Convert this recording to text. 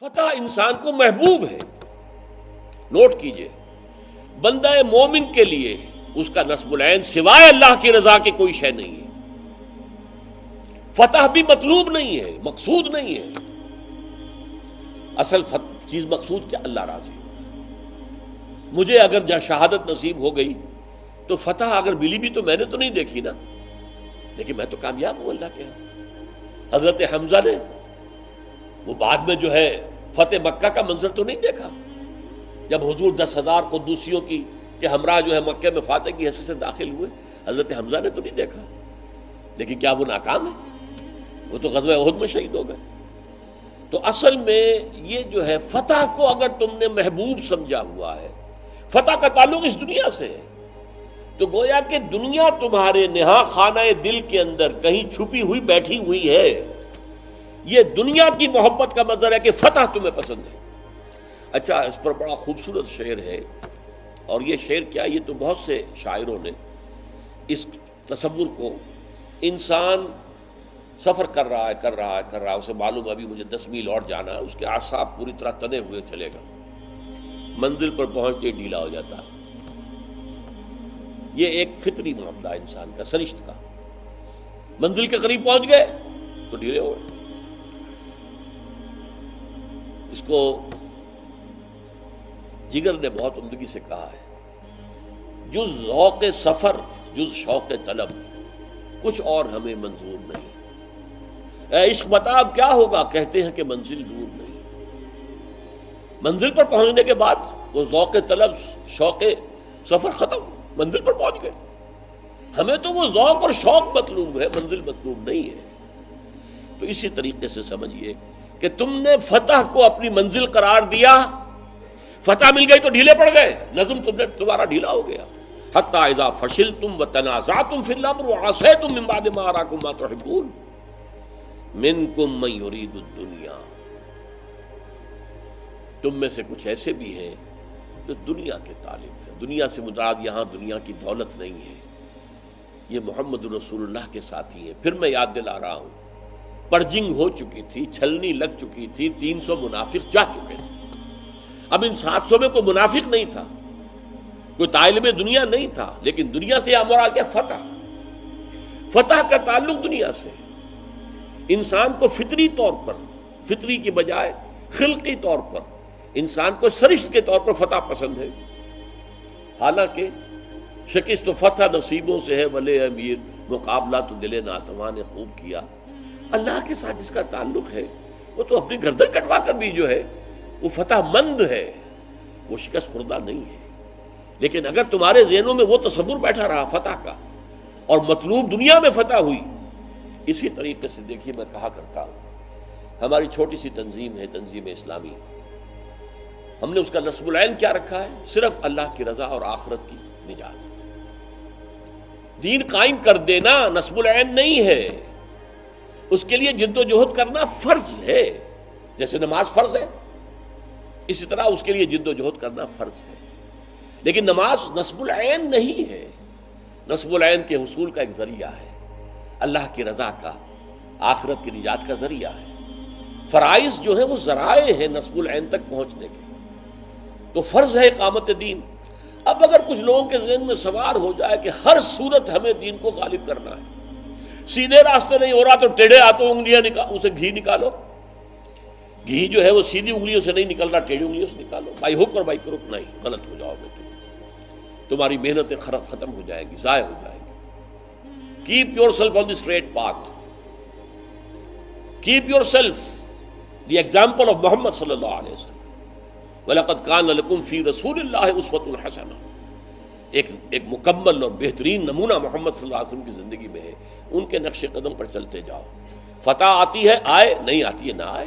فتح انسان کو محبوب ہے. نوٹ کیجئے، بندہ مومن کے لیے اس کا نصب العین سوائے اللہ کی رضا کے کوئی شے نہیں ہے. فتح بھی مطلوب نہیں ہے، مقصود نہیں ہے. اصل چیز مقصود کیا؟ اللہ راضی ہو. مجھے اگر جہاں شہادت نصیب ہو گئی تو فتح اگر ملی بھی تو میں نے تو نہیں دیکھی نا، لیکن میں تو کامیاب ہوں اللہ کے ہاں. حضرت حمزہ نے وہ بعد میں جو ہے فتح مکہ کا منظر تو نہیں دیکھا، جب حضور 10,000 قدوسیوں کی کہ ہمراہ جو ہے مکہ میں فاتح کی حیثیت سے داخل ہوئے، حضرت حمزہ نے تو نہیں دیکھا. لیکن کیا وہ ناکام ہے؟ وہ تو غزوہ احد میں شہید ہو گئے. تو اصل میں یہ جو ہے فتح کو اگر تم نے محبوب سمجھا ہوا ہے، فتح کا تعلق اس دنیا سے ہے، تو گویا کہ دنیا تمہارے نہا خانہ دل کے اندر کہیں چھپی ہوئی بیٹھی ہوئی ہے. یہ دنیا کی محبت کا مظہر ہے کہ فتح تمہیں پسند ہے. اچھا، اس پر بڑا خوبصورت شعر ہے، اور یہ شعر کیا، یہ تو بہت سے شاعروں نے اس تصور کو، انسان سفر کر رہا ہے، اسے معلوم ابھی مجھے 10 میل اور جانا ہے، اس کے اعصاب پوری طرح تنے ہوئے چلے گا، منزل پر پہنچتے ڈھیلا ہو جاتا ہے. یہ ایک فطری معاملہ ہے انسان کا، سرشت کا. منزل کے قریب پہنچ گئے تو ڈھیلے ہو گئے. اس کو جگر نے بہت عمدگی سے کہا ہے، جز ذوق سفر جز شوق طلب کچھ اور ہمیں منظور نہیں. اے عشق بتا اب کیا ہوگا، کہتے ہیں کہ منزل دور نہیں. منزل پر پہنچنے کے بعد وہ ذوق طلب شوق سفر ختم، منزل پر پہنچ گئے. ہمیں تو وہ ذوق اور شوق مطلوب ہے، منزل مطلوب نہیں ہے. تو اسی طریقے سے سمجھیے کہ تم نے فتح کو اپنی منزل قرار دیا، فتح مل گئی تو ڈھیلے پڑ گئے، نظم تمہارا ڈھیلا ہو گیا. حتی اذا فشلتم وتنازعتم فی الامر وعصیتم من بعد ما اراکم ما تحبون منکم من یرید الدنیا. تم میں سے کچھ ایسے بھی ہیں جو دنیا کے طالب ہیں. دنیا سے مراد یہاں دنیا کی دولت نہیں ہے، یہ محمد رسول اللہ کے ساتھی ہیں. پھر میں یاد دلا رہا ہوں، پرجنگ ہو چکی تھی، چھلنی لگ چکی تھی، 300 منافق جا چکے تھے. اب ان 700 میں کوئی منافق نہیں تھا، کوئی طالب دنیا نہیں تھا، لیکن دنیا سے مراد کیا؟ فتح. فتح کا تعلق دنیا سے. انسان کو فطری طور پر، فطری کی بجائے خلقی طور پر انسان کو سرشت کے طور پر فتح پسند ہے. حالانکہ شکست و فتح نصیبوں سے ہے ولے امیر، مقابلہ تو دل ناتواں نے خوب کیا. اللہ کے ساتھ جس کا تعلق ہے وہ تو اپنی گردن کٹوا کر بھی جو ہے وہ فتح مند ہے، وہ شکست خوردہ نہیں ہے. لیکن اگر تمہارے ذہنوں میں وہ تصور بیٹھا رہا فتح کا، اور مطلوب دنیا میں فتح ہوئی، اسی طریقے سے دیکھیے میں کہا کرتا ہوں، ہماری چھوٹی سی تنظیم ہے، تنظیم اسلامی. ہم نے اس کا نصب العین کیا رکھا ہے؟ صرف اللہ کی رضا اور آخرت کی نجات. دین قائم کر دینا نصب العین نہیں ہے، اس کے لیے جد و جہد کرنا فرض ہے. جیسے نماز فرض ہے، اسی طرح اس کے لیے جد و جہد کرنا فرض ہے. لیکن نماز نصب العین نہیں ہے، نصب العین کے حصول کا ایک ذریعہ ہے، اللہ کی رضا کا، آخرت کی نجات کا ذریعہ ہے. فرائض جو ہیں وہ ذرائع ہیں نصب العین تک پہنچنے کے. تو فرض ہے اقامت دین. اب اگر کچھ لوگوں کے ذہن میں سوار ہو جائے کہ ہر صورت ہمیں دین کو غالب کرنا ہے، سیدھے راستے نہیں ہو رہا تو ٹیڑھے ہاتھوں انگلیاں اسے گھی نکالو. گھی جو ہے وہ سیدھی انگلیوں سے نہیں نکل رہا، ٹیڑھی انگلیوں سے نکالو. بائی ہک اور بائی کرک نہیں، غلط ہو جاؤ گے تمہاری محنتیں ختم ہو جائیں گی، ضائع ہو جائیں گی. Keep yourself on the street path. Keep yourself the example of Muhammad صلی اللہ علیہ وسلم. وَلَقَدْ كَانَ لَكُمْ فِي رَسُولِ اللَّهِ أُسْوَةٌ حَسَنَةٌ. ایک مکمل اور بہترین نمونہ محمد صلی اللہ علیہ وسلم کی زندگی میں ہے. ان کے نقش قدم پر چلتے جاؤ. فتح آتی ہے آئے، نہیں آتی ہے نہ آئے.